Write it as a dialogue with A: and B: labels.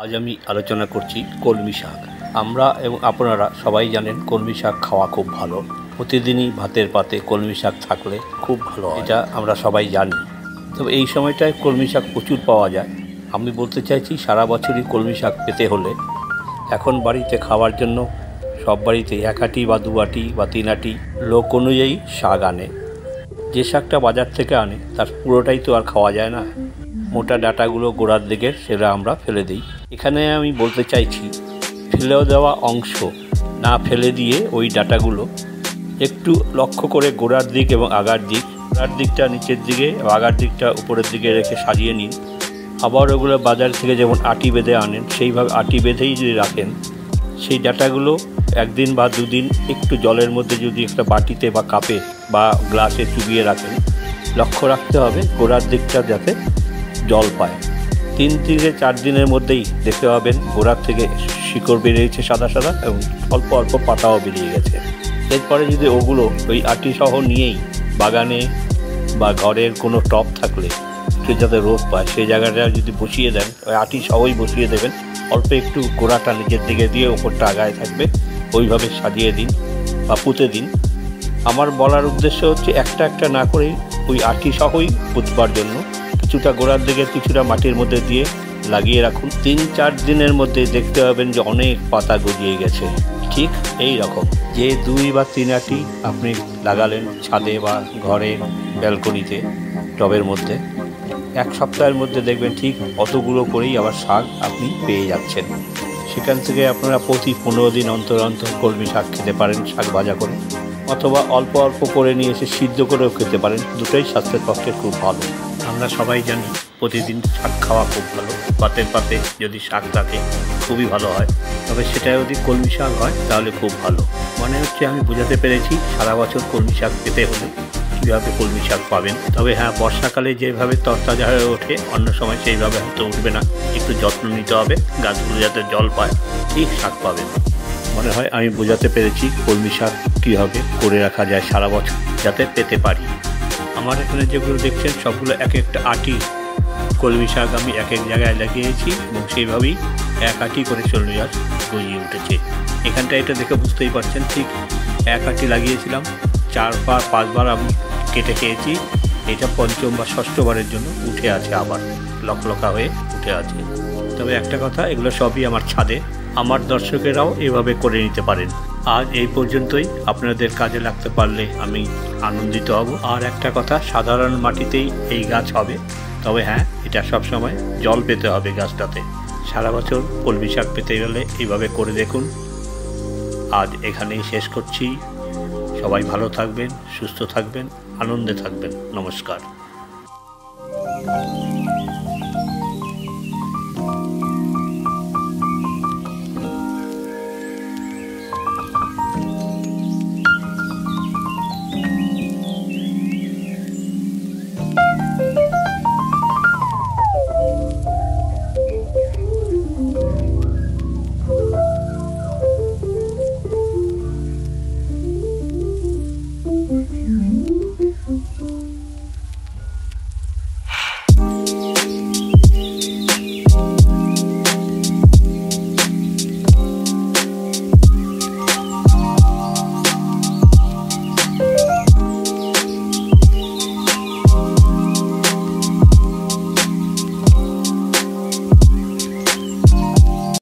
A: আজ আমি আলোচনা করছি কলমি শাক। আমরা এবং আপনারা সবাই জানেন কলমি শাক খাওয়া খুব ভালো। প্রতিদিনই ভাতের পাতে কলমি শাক থাকলে খুব ভালো, এটা আমরা সবাই জানি। তবে এই সময়টায় কলমি শাক প্রচুর পাওয়া যায়। আমি বলতে চাইছি সারা বছরই কলমি শাক পেতে হলে এখন বাড়িতে খাওয়ার জন্য সব বাড়িতে এক আঁটি বা দু আঁটি বা তিন আঁটি লোক অনুযায়ী শাক আনে। যে শাকটা বাজার থেকে আনে তার পুরোটাই তো আর খাওয়া যায় না, মোটা ডাঁটাগুলো গোড়ার দিকের সেটা আমরা ফেলে দিই। এখানে আমি বলতে চাইছি ফেলেও দেওয়া অংশ না ফেলে দিয়ে ওই ডাঁটাগুলো একটু লক্ষ্য করে গোড়ার দিক এবং আগার দিকটা নিচের দিকে এবং আগার দিকটা উপরের দিকে রেখে সাজিয়ে নিন। আবার ওগুলো বাজার থেকে যেমন আটি বেঁধে আনেন সেইভাবে আটি বেঁধেই যদি রাখেন, সেই ডাঁটাগুলো একদিন বা দুদিন একটু জলের মধ্যে যদি একটা বাটিতে বা কাপে বা গ্লাসে চুবিয়ে রাখেন, লক্ষ্য রাখতে হবে গোড়ার দিকটা যাতে জল পায়। 3 থেকে 4 দিনের মধ্যেই দেখতে পাবেন গোড়ার থেকে শিকড় বেরিয়েছে সাদা সাদা এবং অল্প অল্প পাতাও বেরিয়ে গেছে। এরপরে যদি ওগুলো ওই আটি সহ নিয়েই বাগানে বা ঘরের কোনো টব থাকলে একটু যাতে রোদ পায় সেই জায়গাটা যদি বসিয়ে দেন, ওই আটি সহই বসিয়ে দেবেন, অল্প একটু গোড়াটা নিচের দিকে দিয়ে ওপরটা আগায় থাকবে, ওইভাবে সাজিয়ে দিন বা পুঁতে দিন। আমার বলার উদ্দেশ্য হচ্ছে একটা একটা না করেই ওই আটি সহই পুঁতবার জন্য কিছুটা গোড়ার দিকে কিছুটা মাটির মধ্যে দিয়ে লাগিয়ে রাখুন। 3-4 দিনের মধ্যে দেখতে পাবেন যে অনেক পাতা গজিয়ে গেছে। ঠিক এই রকম যে 2 বা 3 আঁটি আপনি লাগালেন ছাদে বা ঘরে ব্যালকনিতে টবের মধ্যে, 1 সপ্তাহের মধ্যে দেখবেন ঠিক অতগুলো করেই আবার শাক আপনি পেয়ে যাচ্ছেন। সেখান থেকে আপনারা প্রতি 15 দিন অন্তর অন্তর কলমি শাক খেতে পারেন, শাক ভাজা করে, অথবা অল্প অল্প করে নিয়ে এসে সিদ্ধ করেও খেতে পারেন। দুটোই স্বাস্থ্যের পক্ষে খুব ভালো। আমরা সবাই জানি প্রতিদিন শাক খাওয়া খুব ভালো। পাতের পাতে যদি শাক থাকে খুবই ভালো হয়, তবে সেটা যদি কলমি শাক হয় তাহলে খুব ভালো। মানে হচ্ছে আমি বোঝাতে পেরেছি সারা বছর কলমি শাক পেতে হলে কীভাবে কলমি শাক পাবেন। তবে হ্যাঁ, বর্ষাকালে যেভাবে তরতাজা হয়ে ওঠে অন্য সময় সেইভাবে হয়তো উঠবে না, একটু যত্ন নিতে হবে, গাছগুলো যাতে জল পায়, ঠিক শাক পাবেন। মনে হয় আমি বোঝাতে পেরেছি কলমি শাক কীভাবে করে রাখা যায় সারা বছর যাতে পেতে পারি। আমার এখানে যেগুলো দেখছেন সবগুলো এক একটা আঁটি কলমি শাক আমি এক এক জায়গায় লাগিয়েছি এবং সেইভাবেই 1 আঁটি করে কলমি শাক গজিয়ে উঠেছে। এখানটা এটা দেখে বুঝতেই পারছেন, ঠিক 1 আঁটি লাগিয়েছিলাম, 4 বা 5 বার আমি কেটে খেয়েছি। এটা 5ম বা 6ষ্ঠ বারের জন্য উঠে আছে, আবার লকলকা হয়ে উঠে আছে। তবে একটা কথা, এগুলো সবই আমার ছাদে, আমার দর্শকেরাও এভাবে করে নিতে পারেন। আজ এই পর্যন্তই, আপনাদের কাজে লাগতে পারলে আমি আনন্দিত হব। আর একটা কথা, সাধারণ মাটিতেই এই গাছ হবে, তবে হ্যাঁ, এটা সবসময় জল পেতে হবে গাছটাতে। সারা বছর কলমি শাক পেতে গেলে এইভাবে করে দেখুন। আজ এখানেই শেষ করছি। সবাই ভালো থাকবেন, সুস্থ থাকবেন, আনন্দে থাকবেন। নমস্কার।